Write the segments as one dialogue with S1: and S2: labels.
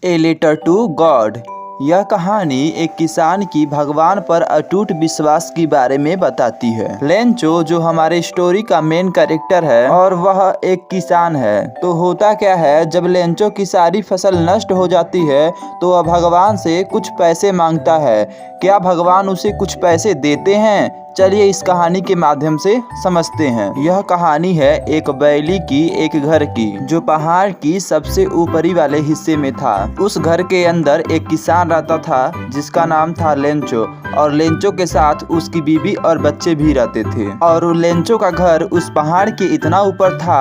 S1: A letter to God. यह कहानी एक किसान की भगवान पर अटूट विश्वास के बारे में बताती है। लेंचो जो हमारे स्टोरी का मेन कैरेक्टर है और वह एक किसान है। तो होता क्या है, जब लेंचो की सारी फसल नष्ट हो जाती है तो वह भगवान से कुछ पैसे मांगता है। क्या भगवान उसे कुछ पैसे देते हैं? चलिए इस कहानी के माध्यम से समझते हैं। यह कहानी है एक बैली की, एक घर की, जो पहाड़ की सबसे ऊपरी वाले हिस्से में था। उस घर के अंदर एक किसान रहता था जिसका नाम था लेंचो, और लेंचो के साथ उसकी बीवी और बच्चे भी रहते थे। और लेंचो का घर उस पहाड़ के इतना ऊपर था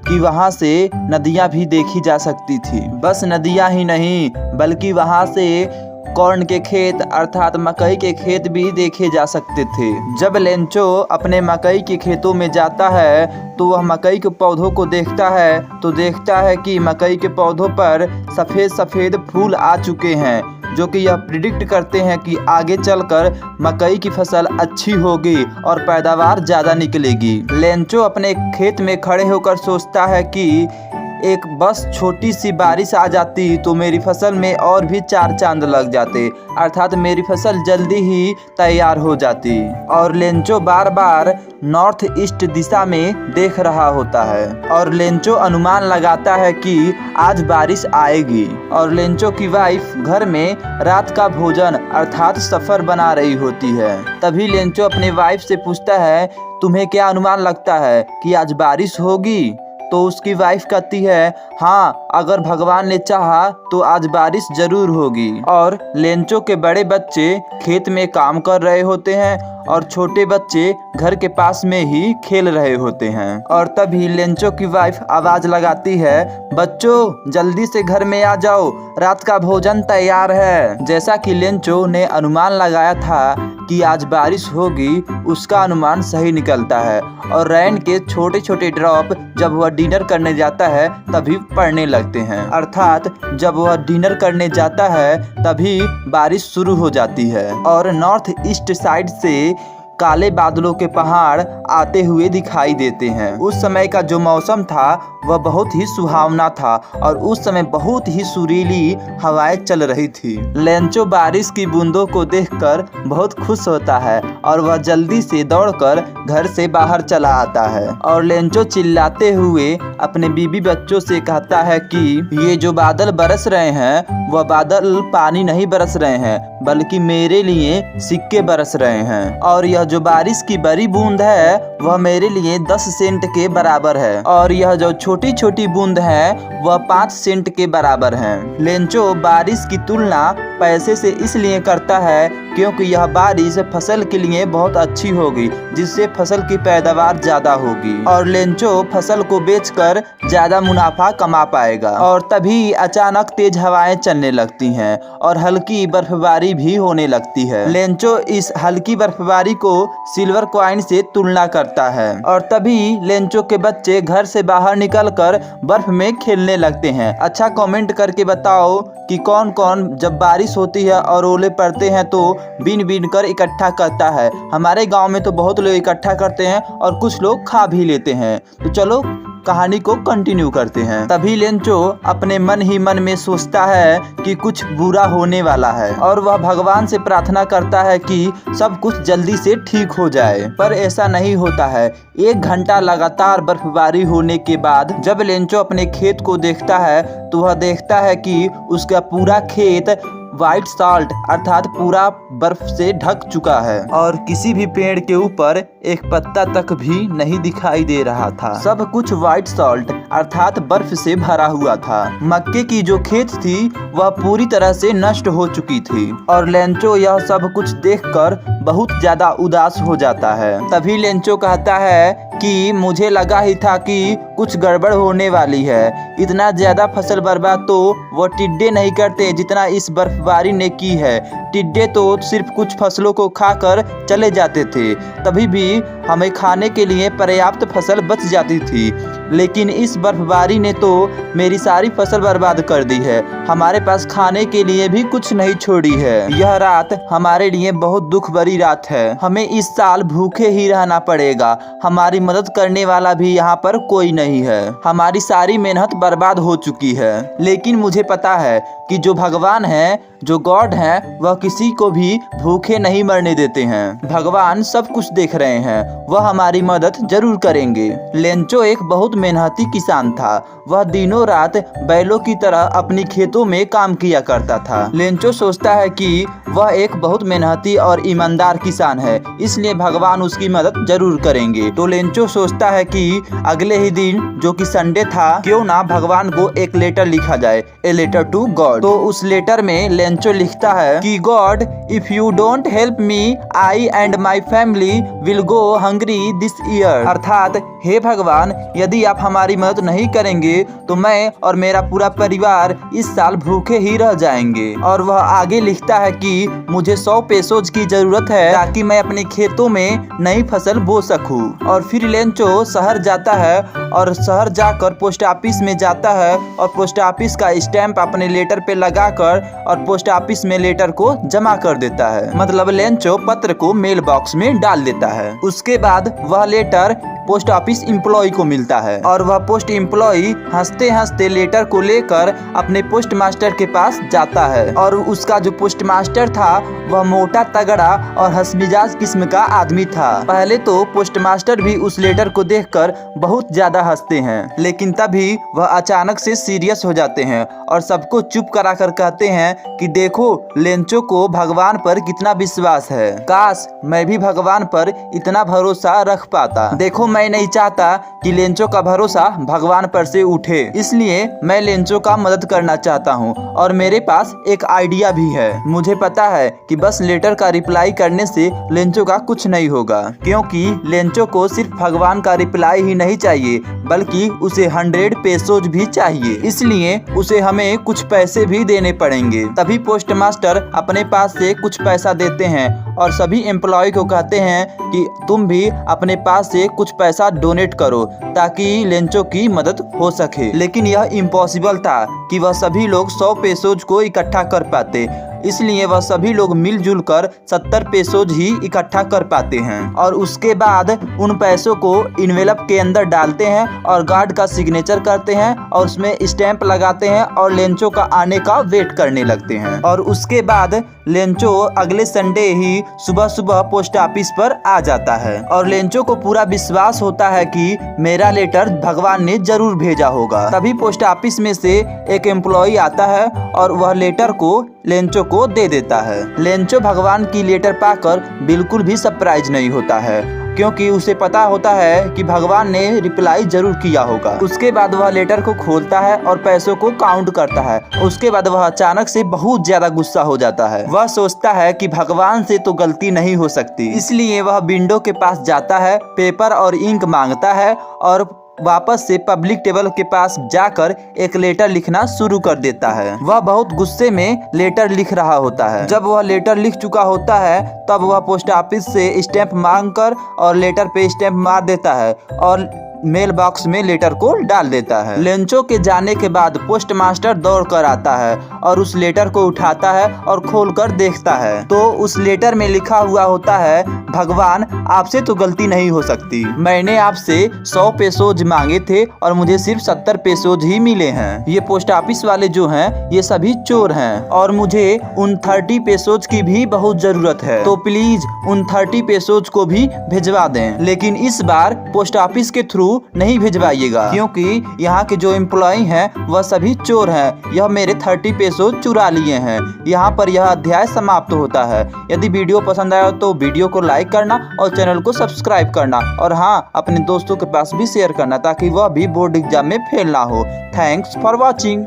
S1: कि वहाँ से नदियाँ भी देखी जा सकती थी। बस नदियाँ ही नहीं, बल्कि वहाँ से कॉर्न के खेत अर्थात मकई के खेत भी देखे जा सकते थे। जब लेंचो अपने मकई के खेतों में जाता है तो वह मकई के पौधों को देखता है कि मकई के पौधों पर सफ़ेद सफ़ेद फूल आ चुके हैं, जो कि यह प्रिडिक्ट करते हैं कि आगे चलकर मकई की फसल अच्छी होगी और पैदावार ज़्यादा निकलेगी। लेंचो अपने खेत में खड़े होकर सोचता है कि एक बस छोटी सी बारिश आ जाती तो मेरी फसल में और भी 4 चांद लग जाते, अर्थात मेरी फसल जल्दी ही तैयार हो जाती। और लेंचो बार बार नॉर्थ ईस्ट दिशा में देख रहा होता है और लेंचो अनुमान लगाता है कि आज बारिश आएगी। और लेंचो की वाइफ घर में रात का भोजन अर्थात सफ़र बना रही होती है। तभी लेंचो अपने वाइफ से पूछता है, तुम्हें क्या अनुमान लगता है कि आज बारिश होगी? तो उसकी वाइफ कहती है, हाँ, अगर भगवान ने चाहा तो आज बारिश जरूर होगी। और लेंचो के बड़े बच्चे खेत में काम कर रहे होते हैं और छोटे बच्चे घर के पास में ही खेल रहे होते हैं। और तभी लेंचो की वाइफ आवाज लगाती है, बच्चों जल्दी से घर में आ जाओ, रात का भोजन तैयार है। जैसा कि लेंचो ने अनुमान लगाया था कि आज बारिश होगी, उसका अनुमान सही निकलता है और रेन के छोटे छोटे ड्रॉप जब वह डिनर करने जाता है तभी पड़ने लगते हैं, अर्थात जब वह डिनर करने जाता है तभी बारिश शुरू हो जाती है। और नॉर्थ ईस्ट साइड से काले बादलों के पहाड़ आते हुए दिखाई देते हैं। उस समय का जो मौसम था वह बहुत ही सुहावना था और उस समय बहुत ही सुरीली हवाएं चल रही थी। लेंचो बारिश की बूंदों को देखकर बहुत खुश होता है और वह जल्दी से दौड़कर घर से बाहर चला आता है। और लेंचो चिल्लाते हुए अपने बीबी बच्चों से कहता है कि ये जो बादल बरस रहे हैं वह बादल पानी नहीं बरस रहे हैं, बल्कि मेरे लिए सिक्के बरस रहे हैं। और यह जो बारिश की बड़ी बूंद है वह मेरे लिए 10 सेंट के बराबर है, और यह जो छोटी छोटी बूंद है वह 5 सेंट के बराबर है। लेंचो बारिश की तुलना पैसे से इसलिए करता है क्योंकि यह बारिश फसल के लिए बहुत अच्छी होगी, जिससे फसल की पैदावार ज्यादा होगी और लेंचो फसल को बेचकर ज्यादा मुनाफा कमा पाएगा। और तभी अचानक तेज हवाएं चलने लगती हैं और हल्की बर्फबारी भी होने लगती है। लेंचो इस हल्की बर्फबारी को सिल्वर कॉइन से तुलना करता है और तभी लेंचो के बच्चे घर से बाहर निकलकर बर्फ में खेलने लगते हैं। अच्छा, कमेंट करके बताओ कि कौन कौन जब बारिश होती है और ओले पड़ते हैं तो बीन बीन कर इकट्ठा करता है। हमारे गांव में तो बहुत लोग इकट्ठा करते हैं और कुछ लोग खा भी लेते हैं। तो चलो कहानी को कंटिन्यू करते हैं। तभी लेंचो अपने मन ही मन में सोचता है कि कुछ बुरा होने वाला है और वह भगवान से प्रार्थना करता है कि सब कुछ जल्दी से ठीक हो जाए। पर ऐसा नहीं होता है। 1 घंटा लगातार बर्फबारी होने के बाद जब लेंचो अपने खेत को देखता है तो वह देखता है कि उसका पूरा खेत व्हाइट सॉल्ट अर्थात पूरा बर्फ से ढक चुका है और किसी भी पेड़ के ऊपर एक पत्ता तक भी नहीं दिखाई दे रहा था। सब कुछ व्हाइट सॉल्ट अर्थात बर्फ से भरा हुआ था। मक्के की जो खेत थी वह पूरी तरह से नष्ट हो चुकी थी और लेंचो यह सब कुछ देखकर बहुत ज्यादा उदास हो जाता है। तभी लेंचो कहता है कि मुझे लगा ही था कि कुछ गड़बड़ होने वाली है। इतना ज्यादा फसल बर्बाद तो वो टिड्डे नहीं करते जितना इस बर्फबारी ने की है। टिड्डे तो सिर्फ कुछ फसलों को खाकर चले जाते थे, तभी भी हमें खाने के लिए पर्याप्त फसल बच जाती थी। लेकिन इस बर्फबारी ने तो मेरी सारी फसल बर्बाद कर दी है। हमारे पास खाने के लिए भी कुछ नहीं छोड़ी है। यह रात हमारे लिए बहुत दुख भरी रात है। हमें इस साल भूखे ही रहना पड़ेगा। हमारी मदद करने वाला भी यहाँ पर कोई नहीं है। हमारी सारी मेहनत बर्बाद हो चुकी है। लेकिन मुझे पता है कि जो भगवान है, जो गॉड है, वह किसी को भी भूखे नहीं मरने देते हैं। भगवान सब कुछ देख रहे हैं। वह हमारी मदद जरूर करेंगे। लेंचो एक बहुत मेहनती किसान था। वह दिनों रात बैलों की तरह अपनी खेतों में काम किया करता था। लेंचो सोचता है कि वह एक बहुत मेहनती और ईमानदार किसान है, इसलिए भगवान उसकी मदद जरूर करेंगे। तो लेंचो सोचता है कि अगले ही दिन, जो कि संडे था, क्यों ना भगवान को एक लेटर लिखा जाए, ए लेटर टू गॉड। तो उस लेटर में लेंचो लिखता है कि God, if you don't help me, I and my family will go hungry this year. अर्थात, हे भगवान, यदि आप हमारी मदद नहीं करेंगे तो मैं और मेरा पूरा परिवार इस साल भूखे ही रह जाएंगे। और वह आगे लिखता है कि मुझे 100 पेसोज की जरूरत है ताकि मैं अपने खेतों में नई फसल बो सकूं। और फिर लेंचो शहर जाता है और शहर जाकर पोस्ट ऑफिस में जाता है और पोस्ट ऑफिस का स्टैंप अपने लेटर पे लगाकर और पोस्ट ऑफिस में लेटर को जमा कर देता है। मतलब लेंचो पत्र को मेल बॉक्स में डाल देता है। उसके बाद वह लेटर पोस्ट ऑफिस एम्प्लॉय को मिलता है और वह पोस्ट एम्प्लॉय हंसते हंसते लेटर को लेकर अपने पोस्ट मास्टर के पास जाता है। और उसका जो पोस्ट मास्टर था वह मोटा तगड़ा और हंसमिजाज किस्म का आदमी था। पहले तो पोस्ट मास्टर भी उस लेटर को देखकर बहुत ज्यादा हंसते हैं, लेकिन तभी वह अचानक से सीरियस हो जाते हैं और सबको चुप कराकर कहते हैं कि देखो, लेंचो को भगवान पर कितना विश्वास है। काश मैं भी भगवान पर इतना भरोसा रख पाता। देखो, मैं नहीं चाहता कि लेंचो का भरोसा भगवान पर से उठे, इसलिए मैं लेंचो का मदद करना चाहता हूँ। और मेरे पास एक आइडिया भी है। मुझे पता है कि बस लेटर का रिप्लाई करने से लेंचो का कुछ नहीं होगा, क्योंकि लेंचो को सिर्फ भगवान का रिप्लाई ही नहीं चाहिए, बल्कि उसे 100 पेसोज भी चाहिए। इसलिए उसे हमें कुछ पैसे भी देने पड़ेंगे। तभी पोस्ट मास्टर अपने पास से कुछ पैसा देते हैं और सभी एम्प्लॉय को कहते हैं कि तुम भी अपने पास से कुछ पैसा डोनेट करो ताकि लेंचो की मदद हो सके। लेकिन यह इम्पॉसिबल था कि वह सभी लोग 100 पेसोज को इकट्ठा कर पाते, इसलिए वह सभी लोग मिलजुल कर 70 पेसोज ही इकट्ठा कर पाते हैं। और उसके बाद उन पैसों को इन्वेलप के अंदर डालते हैं और गार्ड का सिग्नेचर करते हैं और उसमें स्टैंप लगाते हैं और लेंचो का आने का वेट करने लगते हैं। और उसके बाद लेंचो अगले संडे ही सुबह सुबह पोस्ट ऑफिस पर आ जाता है और लेंचो को पूरा विश्वास होता है कि मेरा लेटर भगवान ने जरूर भेजा होगा। तभी पोस्ट ऑफिस में से एक एम्प्लॉय आता है और वह लेटर को लेंचो को दे देता है। लेंचो भगवान की लेटर पाकर बिल्कुल भी सरप्राइज नहीं होता है, क्योंकि उसे पता होता है कि भगवान ने रिप्लाई जरूर किया होगा। उसके बाद वह लेटर को खोलता है और पैसों को काउंट करता है। उसके बाद वह अचानक से बहुत ज्यादा गुस्सा हो जाता है। वह सोचता है कि भगवान से तो गलती नहीं हो सकती, इसलिए वह विंडो के पास जाता है, पेपर और इंक मांगता है और वापस से पब्लिक टेबल के पास जाकर एक लेटर लिखना शुरू कर देता है। वह बहुत गुस्से में लेटर लिख रहा होता है। जब वह लेटर लिख चुका होता है तब वह पोस्ट ऑफिस से स्टैंप मांगकर और लेटर पे स्टैंप मार देता है और मेल बॉक्स में लेटर को डाल देता है। लेंचो के जाने के बाद पोस्ट मास्टर दौड़ कर आता है और उस लेटर को उठाता है और खोलकर देखता है तो उस लेटर में लिखा हुआ होता है, भगवान, आपसे तो गलती नहीं हो सकती। मैंने आपसे 100 पेसोज मांगे थे और मुझे सिर्फ 70 पेसोज ही मिले हैं। ये पोस्ट ऑफिस वाले जो हैं ये सभी चोर हैं और मुझे उन 30 पेसोज की भी बहुत जरूरत है, तो प्लीज उन 30 पेसोज को भी भिजवा दें। लेकिन इस बार पोस्ट ऑफिस के थ्रू नहीं भिजवाइएगा, क्योंकि यहाँ के जो एम्प्लॉय हैं वह सभी चोर हैं। यह मेरे 30 पेसोज चुरा लिए हैं। यहाँ पर यह अध्याय समाप्त होता है। यदि वीडियो पसंद आया तो वीडियो को लाइक करना और चैनल को सब्सक्राइब करना, और हाँ, अपने दोस्तों के पास भी शेयर करना ताकि वह भी बोर्ड एग्जाम में फेल ना हो। Thanks for watching.